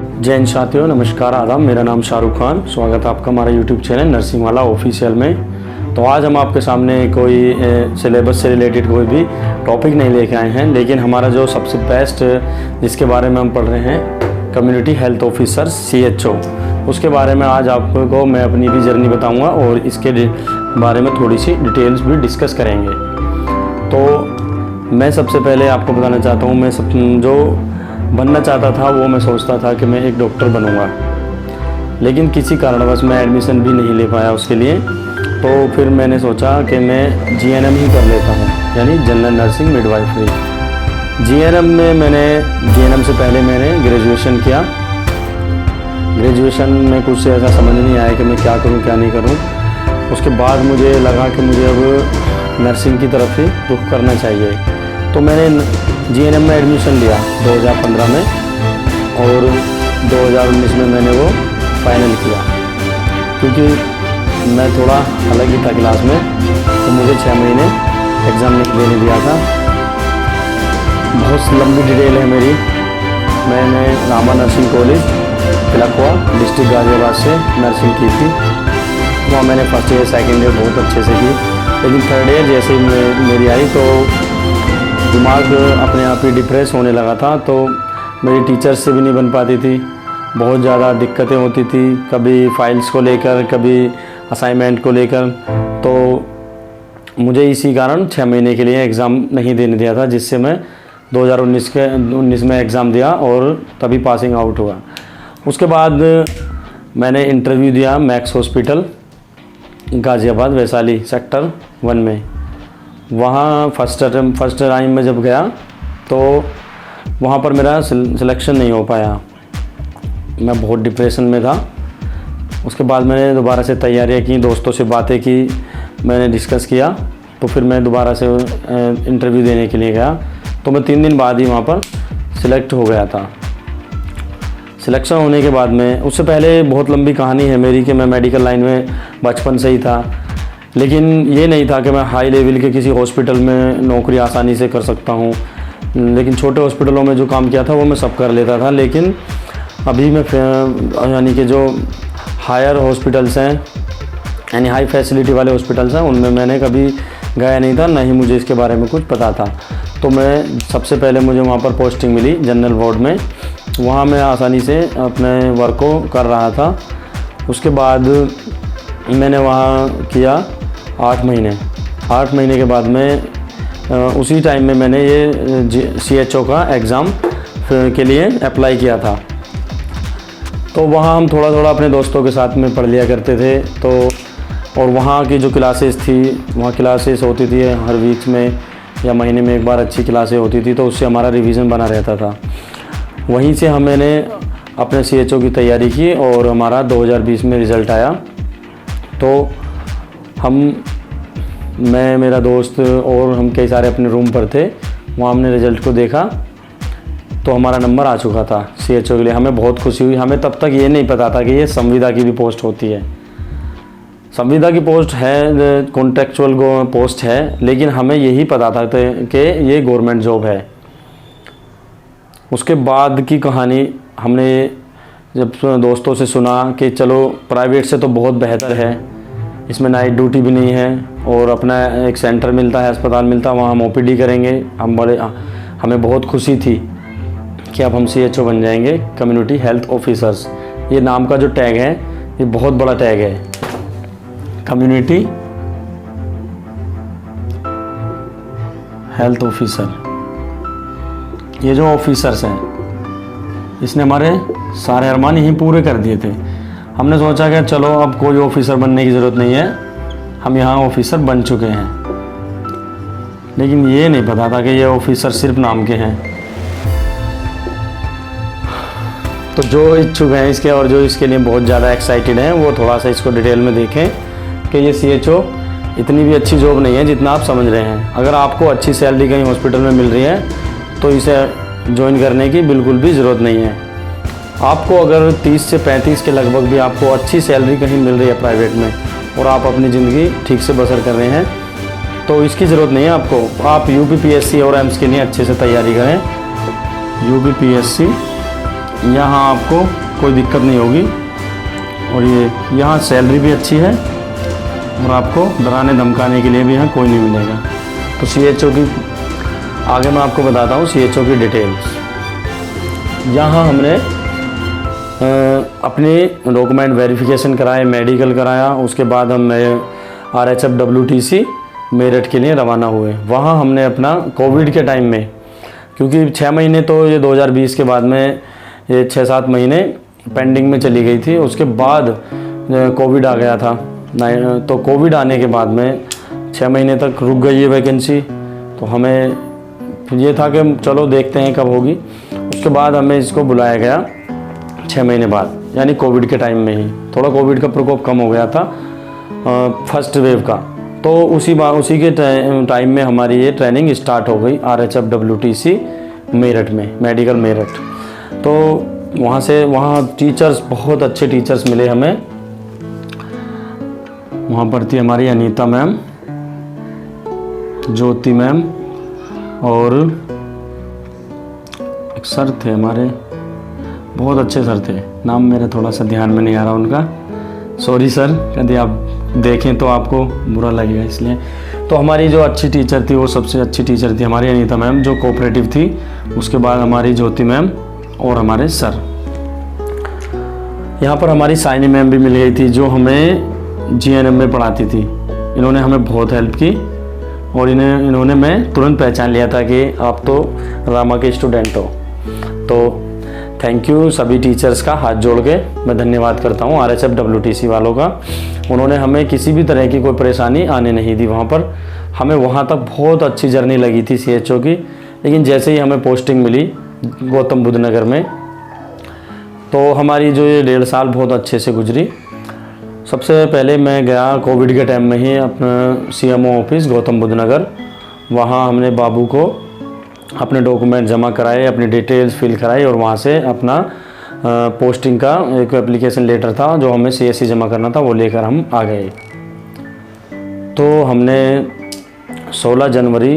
जय हिंद साथियों, नमस्कार, आदाब। मेरा नाम शाहरुख खान। स्वागत है आपका हमारा यूट्यूब चैनल नर्सिंग वाला ऑफिशियल में। तो आज हम आपके सामने कोई सिलेबस से रिलेटेड कोई भी टॉपिक नहीं लेके आए हैं, लेकिन हमारा जो सबसे बेस्ट जिसके बारे में हम पढ़ रहे हैं, कम्युनिटी हेल्थ ऑफिसर CHO, उसके बारे में आज आपको मैं अपनी भी जर्नी बताऊँगा और इसके बारे में थोड़ी सी डिटेल्स भी डिस्कस करेंगे। तो मैं सबसे पहले आपको बताना चाहता हूँ, मैं जो बनना चाहता था वो मैं सोचता था कि मैं एक डॉक्टर बनूंगा, लेकिन किसी कारणवश मैं एडमिशन भी नहीं ले पाया उसके लिए। तो फिर मैंने सोचा कि मैं GNM ही कर लेता हूँ, यानी जनरल नर्सिंग मिडवाइफरी। GNM से पहले मैंने ग्रेजुएशन किया। ग्रेजुएशन में कुछ ऐसा समझ नहीं आया कि मैं क्या करूँ क्या नहीं करूँ। उसके बाद मुझे लगा कि मुझे अब नर्सिंग की तरफ ही रुख करना चाहिए। तो मैंने GNM में एडमिशन लिया 2015 में और 2019 में मैंने वो फाइनल किया, क्योंकि मैं थोड़ा अलग ही था क्लास में, तो मुझे 6 महीने एग्ज़ाम देने दिया था। बहुत लंबी डिटेल है मेरी। मैंने Rama nursing college Tilakwa district Ghaziabad से नर्सिंग की थी। वहाँ मैंने फर्स्ट ईयर सेकेंड ईयर बहुत अच्छे से की, लेकिन थर्ड ईयर जैसे ही मेरी आई तो दिमाग अपने आप ही डिप्रेस होने लगा था। तो मेरी टीचर्स से भी नहीं बन पाती थी, बहुत ज़्यादा दिक्कतें होती थी, कभी फाइल्स को लेकर, कभी असाइनमेंट को लेकर। तो मुझे इसी कारण 6 महीने के लिए एग्ज़ाम नहीं देने दिया था, जिससे मैं 2019 में एग्ज़ाम दिया और तभी पासिंग आउट हुआ। उसके बाद मैंने इंटरव्यू दिया max hospital Ghaziabad Vaishali sector 1 में। वहाँ फर्स्ट टाइम में जब गया तो वहाँ पर मेरा सिलेक्शन नहीं हो पाया। मैं बहुत डिप्रेशन में था। उसके बाद मैंने दोबारा से तैयारियाँ की, दोस्तों से बातें की, मैंने डिस्कस किया, तो फिर मैं दोबारा से इंटरव्यू देने के लिए गया। तो मैं 3 दिन बाद ही वहाँ पर सिलेक्ट हो गया था। सिलेक्शन होने के बाद में, उससे पहले बहुत लंबी कहानी है मेरी कि मैं मेडिकल लाइन में बचपन से ही था, लेकिन ये नहीं था कि मैं हाई लेवल के किसी हॉस्पिटल में नौकरी आसानी से कर सकता हूँ। लेकिन छोटे हॉस्पिटलों में जो काम किया था वो मैं सब कर लेता था। लेकिन अभी मैं यानी कि जो हायर हॉस्पिटल्स हैं, यानी हाई फैसिलिटी वाले हॉस्पिटल्स हैं, उनमें मैंने कभी गया नहीं था, ना ही मुझे इसके बारे में कुछ पता था। तो मैं सबसे पहले मुझे वहाँ पर पोस्टिंग मिली जनरल वार्ड में। वहाँ मैं आसानी से अपने वर्क को कर रहा था। उसके बाद मैंने वहाँ किया 8 महीने के बाद में उसी टाइम में मैंने ये CHO का एग्ज़ाम के लिए अप्लाई किया था। तो वहाँ हम थोड़ा थोड़ा अपने दोस्तों के साथ में पढ़ लिया करते थे। तो और वहाँ की जो क्लासेस थी, वहाँ क्लासेस होती थी हर वीक में या महीने में एक बार अच्छी क्लासें होती थी, तो उससे हमारा रिवीजन बना रहता था। वहीं से मैंने अपने CHO की तैयारी की और हमारा 2020 में रिज़ल्ट आया। तो मैं, मेरा दोस्त और हम कई सारे अपने रूम पर थे। वहाँ हमने रिज़ल्ट को देखा तो हमारा नंबर आ चुका था CHO के लिए। हमें बहुत खुशी हुई। हमें तब तक ये नहीं पता था कि ये संविदा की भी पोस्ट होती है। संविदा की पोस्ट है, कॉन्ट्रैक्चुअल पोस्ट है, लेकिन हमें यही पता था कि ये गवर्नमेंट जॉब है। उसके बाद की कहानी हमने जब दोस्तों से सुना कि चलो प्राइवेट से तो बहुत बेहतर है, इसमें नाइट ड्यूटी भी नहीं है और अपना एक सेंटर मिलता है, अस्पताल मिलता है, वहाँ हम OPD करेंगे। हमें बहुत खुशी थी कि अब हम CHO बन जाएंगे, कम्युनिटी हेल्थ ऑफिसर्स। ये नाम का जो टैग है ये बहुत बड़ा टैग है, कम्युनिटी हेल्थ ऑफिसर। ये जो ऑफिसर्स हैं, इसने हमारे सारे अरमान यहीं पूरे कर दिए थे। हमने सोचा कि चलो अब कोई ऑफिसर बनने की ज़रूरत नहीं है, हम यहाँ ऑफिसर बन चुके हैं। लेकिन ये नहीं पता था कि ये ऑफिसर सिर्फ नाम के हैं। तो जो इच्छुक हैं इसके और जो इसके लिए बहुत ज़्यादा एक्साइटेड हैं, वो थोड़ा सा इसको डिटेल में देखें कि ये CHO इतनी भी अच्छी जॉब नहीं है जितना आप समझ रहे हैं। अगर आपको अच्छी सैलरी कहीं हॉस्पिटल में मिल रही है तो इसे ज्वाइन करने की बिल्कुल भी ज़रूरत नहीं है। आपको अगर 30 से 35 के लगभग भी आपको अच्छी सैलरी कहीं मिल रही है प्राइवेट में और आप अपनी ज़िंदगी ठीक से बसर कर रहे हैं, तो इसकी ज़रूरत नहीं है आपको। आप UPPSC और एम्स के लिए अच्छे से तैयारी करें। UPPSC यहाँ आपको कोई दिक्कत नहीं होगी। और ये यहाँ सैलरी भी अच्छी है और आपको डराने धमकाने के लिए भी यहाँ कोई नहीं मिलेगा। तो CHO की आगे मैं आपको बताता हूँ CHO की डिटेल्स। यहाँ हमने अपने डॉक्यूमेंट वेरिफिकेशन कराए, मेडिकल कराया, उसके बाद हम RHF WTC मेरठ के लिए रवाना हुए। वहाँ हमने अपना कोविड के टाइम में, क्योंकि 6 महीने तो ये 2020 के बाद में ये 6-7 महीने पेंडिंग में चली गई थी, उसके बाद कोविड आ गया था। तो कोविड आने के बाद में 6 महीने तक रुक गई ये वैकेंसी। तो हमें ये था कि चलो देखते हैं कब होगी। उसके बाद हमें इसको बुलाया गया 6 महीने बाद, यानी कोविड के टाइम में ही। थोड़ा कोविड का प्रकोप कम हो गया था फर्स्ट वेव का, तो उसी के टाइम में हमारी ये ट्रेनिंग स्टार्ट हो गई RHF WTC मेरठ में, मेडिकल मेरठ। तो वहाँ टीचर्स, बहुत अच्छे टीचर्स मिले हमें। वहाँ पर थी हमारी अनीता मैम, ज्योति मैम, और एक सर थे हमारे, बहुत अच्छे सर थे। नाम मेरे थोड़ा सा ध्यान में नहीं आ रहा उनका, सॉरी सर, यदि आप देखें तो आपको बुरा लगेगा इसलिए। तो हमारी जो अच्छी टीचर थी, वो सबसे अच्छी टीचर थी हमारी अनीता मैम, जो कोऑपरेटिव थी। उसके बाद हमारी ज्योति मैम और हमारे सर। यहाँ पर हमारी साइनी मैम भी मिल गई थी, जो हमें GNM में पढ़ाती थी। इन्होंने हमें बहुत हेल्प की और इन्होंने मैं तुरंत पहचान लिया था कि आप तो रामा के स्टूडेंट हो। तो थैंक यू सभी टीचर्स का हाथ जोड़ के मैं धन्यवाद करता हूँ RHF WTC वालों का। उन्होंने हमें किसी भी तरह की कोई परेशानी आने नहीं दी। वहाँ पर हमें वहाँ तक बहुत अच्छी जर्नी लगी थी CHO की। लेकिन जैसे ही हमें पोस्टिंग मिली गौतम बुद्ध नगर में, तो हमारी जो ये 1.5 साल बहुत अच्छे से गुजरी। सबसे पहले मैं गया कोविड के टाइम में ही अपना CMO ऑफिस गौतम बुद्ध नगर। वहाँ हमने बाबू को अपने डॉक्यूमेंट जमा कराए, अपनी डिटेल्स फिल कराई, और वहाँ से अपना पोस्टिंग का एक एप्लीकेशन लेटर था जो हमें CSC जमा करना था, वो लेकर हम आ गए। तो हमने 16 जनवरी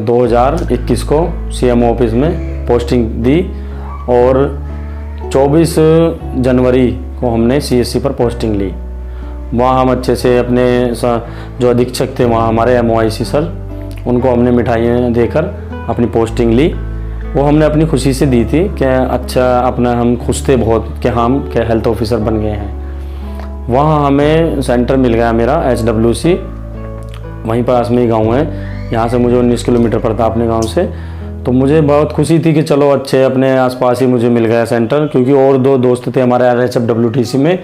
2021 को CMO ऑफिस में पोस्टिंग दी और 24 जनवरी को हमने CSC पर पोस्टिंग ली। वहाँ हम अच्छे से अपने जो अधीक्षक थे वहाँ हमारे MOIC सर, उनको हमने मिठाइयाँ देकर अपनी पोस्टिंग ली। वो हमने अपनी खुशी से दी थी कि अच्छा, अपना हम खुश थे बहुत कि हम क्या हेल्थ ऑफिसर बन गए हैं। वहाँ हमें सेंटर मिल गया मेरा HWC, वहीं पास में ही गाँव है, यहाँ से मुझे 19 किलोमीटर पड़ता अपने गाँव से। तो मुझे बहुत खुशी थी कि चलो अच्छे अपने आसपास ही मुझे मिल गया सेंटर, क्योंकि और 2 दोस्त थे हमारे RHF WTC में,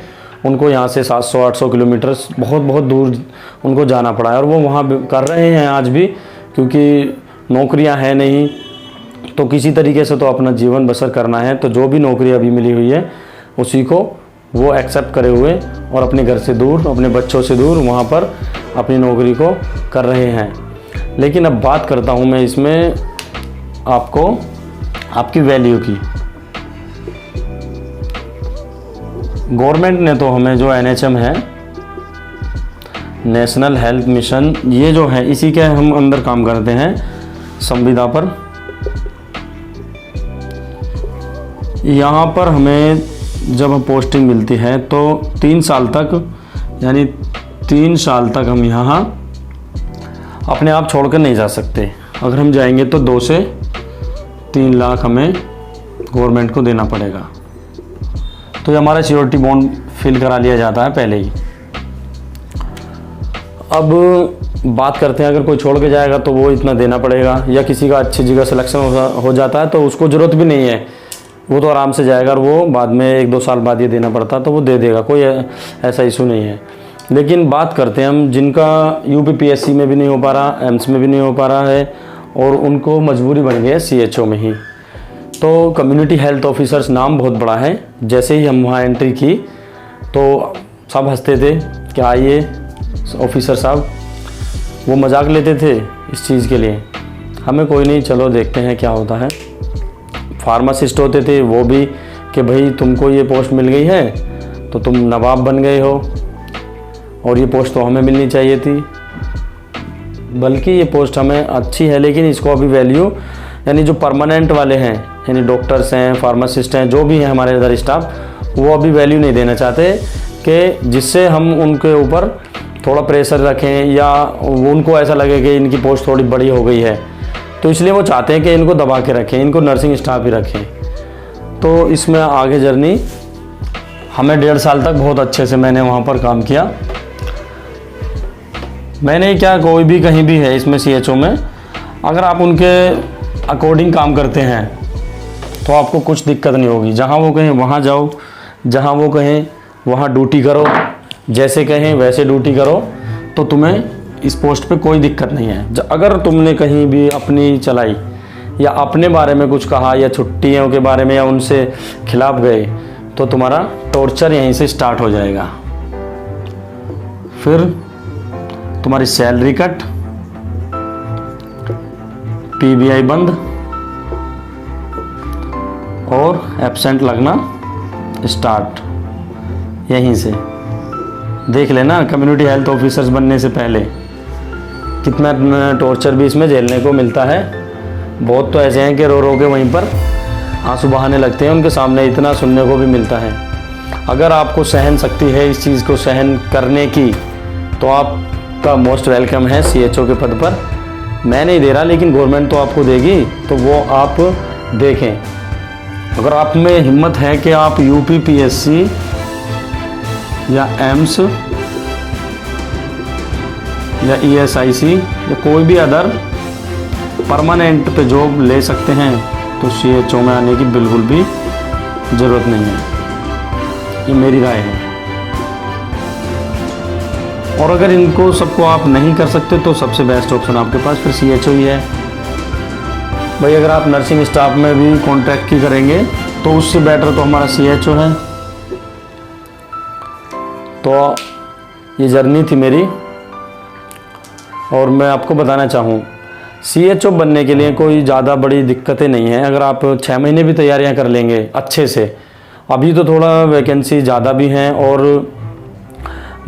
उनको यहाँ से 700-800 किलोमीटर बहुत दूर उनको जाना पड़ा है। और वो वहाँ कर रहे हैं आज भी, क्योंकि नौकरियाँ हैं नहीं, तो किसी तरीके से तो अपना जीवन बसर करना है। तो जो भी नौकरी अभी मिली हुई है उसी को वो एक्सेप्ट करे हुए और अपने घर से दूर, अपने बच्चों से दूर वहाँ पर अपनी नौकरी को कर रहे हैं। लेकिन अब बात करता हूँ मैं इसमें आपको आपकी वैल्यू की। गवर्नमेंट ने तो हमें जो NHM है, नेशनल हेल्थ मिशन, ये जो है इसी के हम अंदर काम करते हैं संविदा पर। यहाँ पर हमें जब पोस्टिंग मिलती है तो 3 साल तक, यानी 3 साल तक हम यहाँ अपने आप छोड़कर नहीं जा सकते। अगर हम जाएंगे तो 2 से 3 लाख हमें गवर्नमेंट को देना पड़ेगा। तो ये हमारा सिक्योरिटी बॉन्ड फिल करा लिया जाता है पहले ही। अब बात करते हैं, अगर कोई छोड़ के जाएगा तो वो इतना देना पड़ेगा, या किसी का अच्छी जगह सिलेक्शन हो जाता है तो उसको ज़रूरत भी नहीं है, वो तो आराम से जाएगा और वो बाद में 1-2 साल बाद ये देना पड़ता तो वो दे देगा, कोई ऐसा इशू नहीं है। लेकिन बात करते हैं हम जिनका UPPSC में भी नहीं हो पा रहा, एम्स में भी नहीं हो पा रहा है, और उनको मजबूरी बन गई है CHO में ही। तो कम्युनिटी हेल्थ ऑफिसर्स नाम बहुत बड़ा है। जैसे ही हम वहाँ एंट्री की तो सब हंसते थे कि आइए ऑफिसर साहब, वो मजाक लेते थे इस चीज़ के लिए। हमें कोई नहीं, चलो देखते हैं क्या होता है। फार्मासिस्ट होते थे वो भी कि भाई तुमको ये पोस्ट मिल गई है तो तुम नवाब बन गए हो, और ये पोस्ट तो हमें मिलनी चाहिए थी। बल्कि ये पोस्ट हमें अच्छी है, लेकिन इसको अभी वैल्यू, यानी जो परमानेंट वाले हैं यानी डॉक्टर्स हैं, फार्मासिस्ट हैं, जो भी हैं हमारे इधर स्टाफ, वो अभी वैल्यू नहीं देना चाहते कि जिससे हम उनके ऊपर थोड़ा प्रेशर रखें या उनको ऐसा लगे कि इनकी पोस्ट थोड़ी बड़ी हो गई है, तो इसलिए वो चाहते हैं कि इनको दबा के रखें, इनको नर्सिंग स्टाफ ही रखें। तो इसमें आगे जर्नी हमें 1.5 साल तक बहुत अच्छे से मैंने वहाँ पर काम किया। मैंने क्या, कोई भी कहीं भी है इसमें CHO में, अगर आप उनके अकॉर्डिंग काम करते हैं तो आपको कुछ दिक्कत नहीं होगी। जहाँ वो कहें वहाँ जाओ, जहाँ वो कहें वहाँ ड्यूटी करो, जैसे कहें वैसे ड्यूटी करो, तो तुम्हें इस पोस्ट पे कोई दिक्कत नहीं है। अगर तुमने कहीं भी अपनी चलाई या अपने बारे में कुछ कहा या छुट्टियों के बारे में या उनसे खिलाफ गए, तो तुम्हारा टॉर्चर यहीं से स्टार्ट हो जाएगा। फिर तुम्हारी सैलरी कट, PBI बंद और एब्सेंट लगना स्टार्ट। यहीं से देख लेना, कम्युनिटी हेल्थ ऑफिसर्स बनने से पहले कितना टॉर्चर भी इसमें झेलने को मिलता है। बहुत तो ऐसे हैं कि रो रो के वहीं पर आंसू बहाने लगते हैं, उनके सामने इतना सुनने को भी मिलता है। अगर आपको सहन शक्ति है इस चीज़ को सहन करने की, तो आपका मोस्ट वेलकम है CHO के पद पर। मैं नहीं दे रहा, लेकिन गवर्नमेंट तो आपको देगी, तो वो आप देखें। अगर आप में हिम्मत है कि आप UPPSC या एम्स या ESIC या कोई भी अदर परमानेंट पे जॉब ले सकते हैं, तो CHO में आने की बिल्कुल भी ज़रूरत नहीं है। ये मेरी राय है। और अगर इनको सबको आप नहीं कर सकते, तो सबसे बेस्ट ऑप्शन आपके पास फिर CHO ही है भाई। अगर आप नर्सिंग स्टाफ में भी कॉन्ट्रैक्ट की करेंगे, तो उससे बेटर तो हमारा CHO है। तो ये जर्नी थी मेरी, और मैं आपको बताना चाहूँ, CHO बनने के लिए कोई ज़्यादा बड़ी दिक्कतें नहीं हैं। अगर आप 6 महीने भी तैयारियां कर लेंगे अच्छे से, अभी तो थोड़ा वैकेंसी ज़्यादा भी हैं और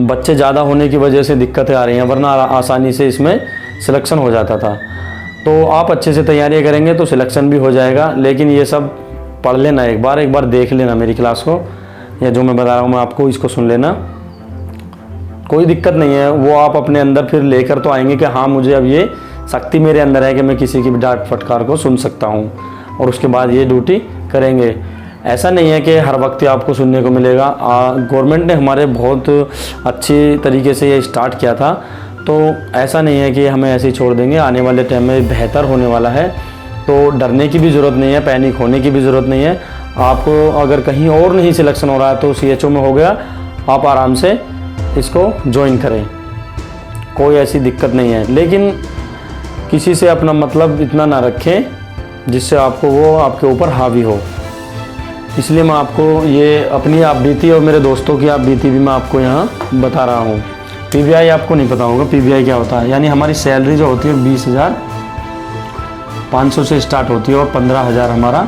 बच्चे ज़्यादा होने की वजह से दिक्कतें आ रही हैं, वरना आसानी से इसमें सिलेक्शन हो जाता था। तो आप अच्छे से तैयारियां करेंगे तो सिलेक्शन भी हो जाएगा। लेकिन ये सब पढ़ लेना, एक बार देख लेना मेरी क्लास को, या जो मैं बता रहा हूँ मैं आपको, इसको सुन लेना, कोई दिक्कत नहीं है। वो आप अपने अंदर फिर लेकर तो आएंगे कि हाँ, मुझे अब ये शक्ति मेरे अंदर है कि मैं किसी की भी डांट फटकार को सुन सकता हूँ, और उसके बाद ये ड्यूटी करेंगे। ऐसा नहीं है कि हर वक्त आपको सुनने को मिलेगा। गवर्नमेंट ने हमारे बहुत अच्छी तरीके से ये स्टार्ट किया था, तो ऐसा नहीं है कि हमें ऐसे ही छोड़ देंगे। आने वाले टाइम में बेहतर होने वाला है, तो डरने की भी ज़रूरत नहीं है, पैनिक होने की भी ज़रूरत नहीं है। आपको अगर कहीं और नहीं सिलेक्शन हो रहा है, तो CHO में हो गया, आप आराम से इसको ज्वाइन करें, कोई ऐसी दिक्कत नहीं है। लेकिन किसी से अपना मतलब इतना ना रखें जिससे आपको वो आपके ऊपर हावी हो। इसलिए मैं आपको ये अपनी आप बीती और मेरे दोस्तों की आप बीती भी मैं आपको यहाँ बता रहा हूँ। PBI आपको नहीं पता होगा, PBI क्या होता है। यानी हमारी सैलरी जो होती है 20,500 से स्टार्ट होती है और 15,000 हमारा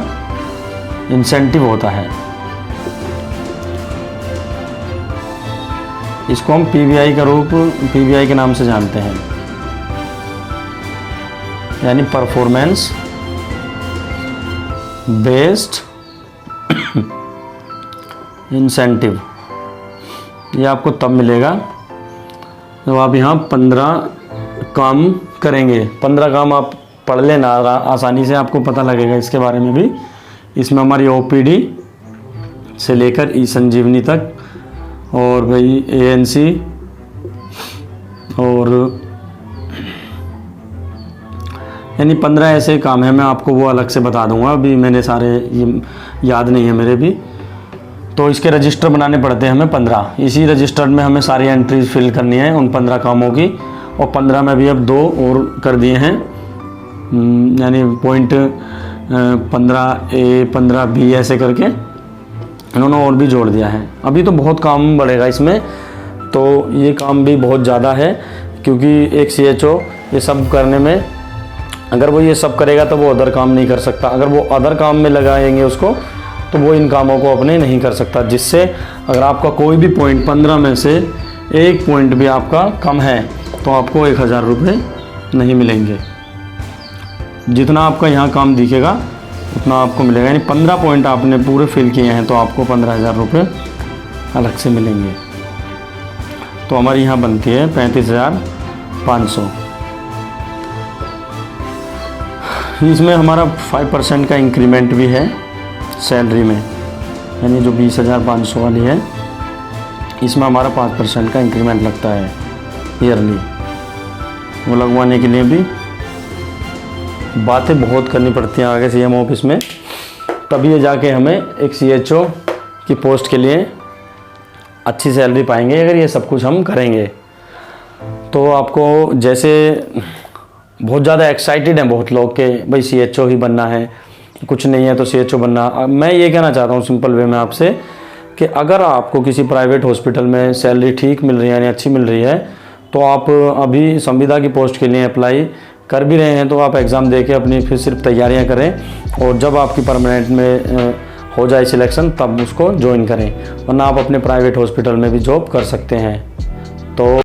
इंसेंटिव होता है। इसको हम PBI का रूप PBI के नाम से जानते हैं, यानी परफॉर्मेंस बेस्ड इंसेंटिव। ये आपको तब मिलेगा जब आप यहाँ 15 काम करेंगे। 15 काम आप पढ़ लेना, आसानी से आपको पता लगेगा इसके बारे में भी। इसमें हमारी OPD से लेकर E-संजीवनी तक, और भाई ANC, और यानी 15 ऐसे काम हैं। मैं आपको वो अलग से बता दूंगा, अभी मैंने सारे ये याद नहीं है मेरे भी। तो इसके रजिस्टर बनाने पड़ते हैं हमें 15। इसी रजिस्टर में हमें सारी एंट्रीज फिल करनी है उन 15 कामों की, और 15 में भी अब 2 और कर दिए हैं, यानी पॉइंट 15A 15B ऐसे करके इन्होंने और भी जोड़ दिया है। अभी तो बहुत काम बढ़ेगा इसमें, तो ये काम भी बहुत ज़्यादा है, क्योंकि एक CHO ये सब करने में, अगर वो ये सब करेगा तो वो अदर काम नहीं कर सकता। अगर वो अदर काम में लगाएंगे उसको, तो वो इन कामों को अपने नहीं कर सकता। जिससे अगर आपका कोई भी पॉइंट 15 में से एक पॉइंट भी आपका कम है, तो आपको 1,000 रुपये नहीं मिलेंगे। जितना आपका यहाँ काम दिखेगा उतना आपको मिलेगा, यानी 15 पॉइंट आपने पूरे फिल किए हैं तो आपको 15,000 रुपये अलग से मिलेंगे। तो हमारी यहाँ बनती है 35,500। इसमें हमारा 5% का इंक्रीमेंट भी है सैलरी में, यानी जो 20,500 वाली है इसमें हमारा 5% का इंक्रीमेंट लगता है ईयरली। वो लगवाने के लिए भी बातें बहुत करनी पड़ती हैं आगे सीएम ऑफिस में, तभी ये जाके हमें एक CHO की पोस्ट के लिए अच्छी सैलरी पाएंगे अगर ये सब कुछ हम करेंगे। तो आपको जैसे बहुत ज़्यादा एक्साइटेड हैं बहुत लोग के भाई CHO ही बनना है, कुछ नहीं है तो CHO बनना। मैं ये कहना चाहता हूँ सिंपल वे में आपसे कि अगर आपको किसी प्राइवेट हॉस्पिटल में सैलरी ठीक मिल रही है यानी अच्छी मिल रही है तो आप अभी संविदा की पोस्ट के लिए अप्लाई कर भी रहे हैं तो आप एग्ज़ाम दे के अपनी फिर सिर्फ तैयारियां करें और जब आपकी परमानेंट में हो जाए सिलेक्शन तब उसको ज्वाइन करें, वरना आप अपने प्राइवेट हॉस्पिटल में भी जॉब कर सकते हैं। तो